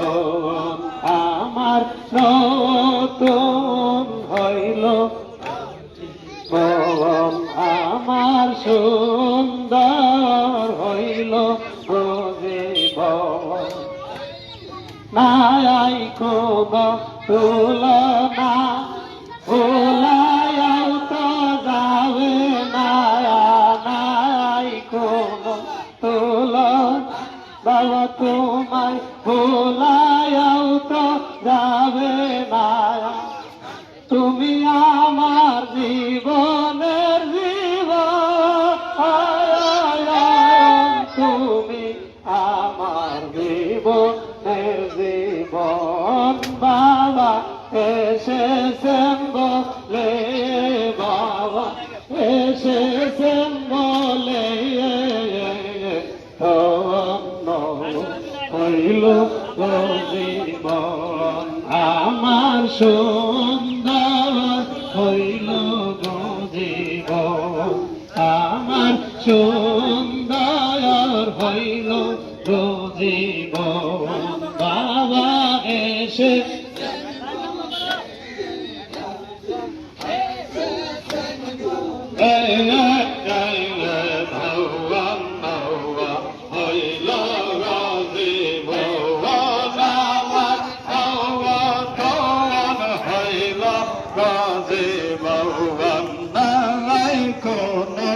জীবন আমার নতুন হইল জীবন আমার সুন্দর হইল জীবন নাই কোনো তুলনা ভুলাইয়াও তো যাবে না নাই কোনো তুলনা বাবা তোমায় ভুলাইয়াও তো যাবে না তুমি আমার জীবনের জীবন তুমি আমার জীবনের জীবন বাবা এসেছেন বলে বাবা এসেছেন বলে ধন্য হইল জীবন আমার সুন্দর হইল জীবন আমার সুন্দর হইল জীবন বাবা এসে জীবন নাই কোনো